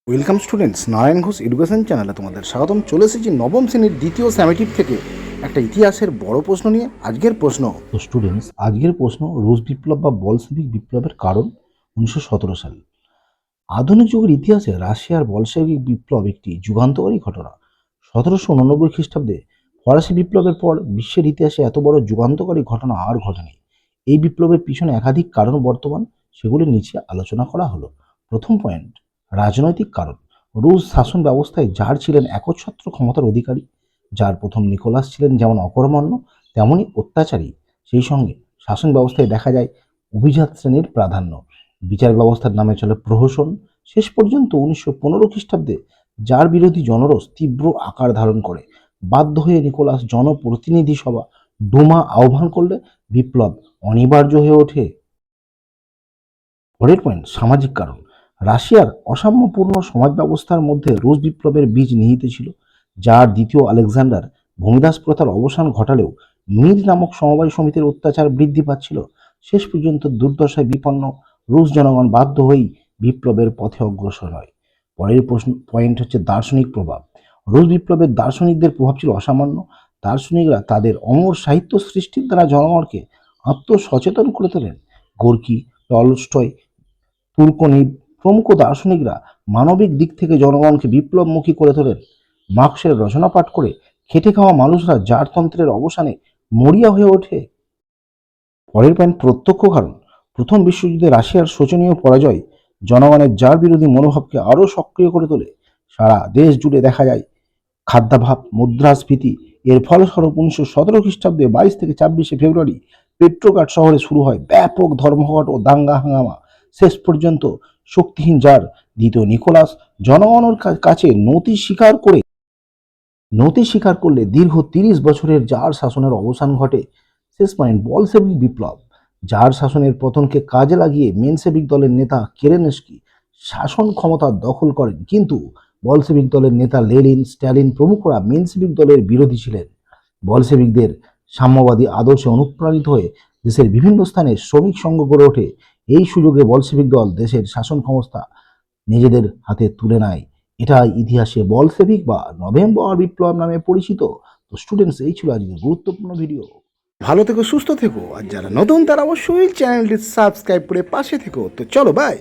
Welcome students, Narayan Ghosh education চ্যানেলে তোমাদের স্বাগতম। চলে এসেছি নবম শ্রেণীর দ্বিতীয় সামেটিভ থেকে একটা ইতিহাসের বড় প্রশ্ন নিয়ে। আজকের প্রশ্ন, তো স্টুডেন্টস আজকের প্রশ্ন, রুশ বিপ্লব বা বলশেভিক বিপ্লবের কারণ 1917 সাল। আধুনিক যুগের ইতিহাসে রাশিয়ার বলশেভিক বিপ্লব একটি যুগান্তকারী ঘটনা। 1789 খ্রিস্টাব্দে ফরাসি বিপ্লবের পর বিশ্বের ইতিহাসে এত বড় যুগান্তকারী ঘটনা আর ঘটেনি। এই বিপ্লবের পিছনে একাধিক কারণ বর্তমান, সেগুলি নিচে আলোচনা করা হলো। প্রথম পয়েন্ট, রাজনৈতিক কারণ। রুশ শাসন ব্যবস্থায় জার ছিলেন একচ্ছত্র ক্ষমতার অধিকারী। যার প্রথম নিকোলাস ছিলেন যেমন অকর্মণ্য তেমনই অত্যাচারী। সেই সঙ্গে শাসন ব্যবস্থায় দেখা যায় অভিজাত শ্রেণীর প্রাধান্য। বিচার ব্যবস্থার নামে চলে প্রহসন। শেষ পর্যন্ত 1915 খ্রিস্টাব্দে যার বিরোধী জনরোষ তীব্র আকার ধারণ করে। বাধ্য হয়ে নিকোলাস জনপ্রতিনিধি সভা ডুমা আহ্বান করলে বিপ্লব অনিবার্য হয়ে ওঠে। পরের পয়েন্ট, সামাজিক কারণ। রাশিয়ার অসাম্যপূর্ণ সমাজ ব্যবস্থার মধ্যে রুশ বিপ্লবের বীজ নিহিত ছিল। যার দ্বিতীয় আলেকজান্ডার ভূমিদাস প্রথার অবসান ঘটালেও মির নামক সমবায় সমিতির অত্যাচার বৃদ্ধি পাচ্ছিল। শেষ পর্যন্ত দুর্দশায় বিপন্ন রুশ জনগণ বাধ্য হয়েই বিপ্লবের পথে অগ্রসর হয়। পরের পয়েন্ট হচ্ছে দার্শনিক প্রভাব। রুশ বিপ্লবের দার্শনিকদের প্রভাব ছিল অসামান্য। দার্শনিকরা তাদের অমর সাহিত্য সৃষ্টির দ্বারা জনগণকে আত্মসচেতন করে তোলেন। গোর্কি, টলস্টয়, তুর্কনিব প্রমুখ দার্শনিকরা মানবিক দিক থেকে জনগণকে বিপ্লবমুখী করে তোলেন। মার্কসের রচনা পাঠ করে খেটে খাওয়া মানুষরা জারতন্ত্রের অবসানে মরিয়া হয়ে ওঠে। পরের পয়েন্ট, প্রত্যক্ষ কারণ। প্রথম বিশ্বযুদ্ধে রাশিয়ার শোচনীয় পরাজয় জনগণের জার বিরোধী মনোভাবকে আরও সক্রিয় করে তোলে। সারা দেশ জুড়ে দেখা যায় খাদ্যাভাব, মুদ্রাস্ফীতি। এর ফলস্বরূপ 1917 খ্রিস্টাব্দে 22 থেকে 24 ফেব্রুয়ারি পেট্রোগ্রাড শহরে শুরু হয় ব্যাপক ধর্মঘট ও দাঙ্গা হাঙ্গামা। শেষ পর্যন্ত শক্তিহীন জার দ্বিতীয় নিকোলাস জনগণের কাছে নতি স্বীকার করলে দীর্ঘ 30 বছরের জার শাসনের অবসান ঘটে। শেষ পয়েন্ট, বলশেভিক বিপ্লব। জার শাসনের পতনকে কাজে লাগিয়ে মেনসেভিক দলের নেতা কেরেনস্কি শাসন ক্ষমতা দখল করেন, কিন্তু বলশেভিক দলের নেতা লেনিন, স্ট্যালিন প্রমুখরা মেনসেভিক দলের বিরোধী ছিলেন। বলশেভিকদের সাম্যবাদী আদর্শে অনুপ্রাণিত হয়ে দেশের বিভিন্ন স্থানে শ্রমিক সংঘ গড়ে ওঠে। এই সুযোগে বলশেভিক দল দেশের শাসন ক্ষমতা নিজেদের হাতে তুলে নেয়। এটা ইতিহাসে বলশেভিক বা নভেম্বর বিপ্লব নামে পরিচিত। তো স্টুডেন্টস, এই ছিল আজকের গুরুত্বপূর্ণ ভিডিও। ভালো থেকো, সুস্থ থেকো, আর যারা নতুন তারা অবশ্যই চ্যানেলটি সাবস্ক্রাইব করে পাশে থেকো। তো চলো, বাই।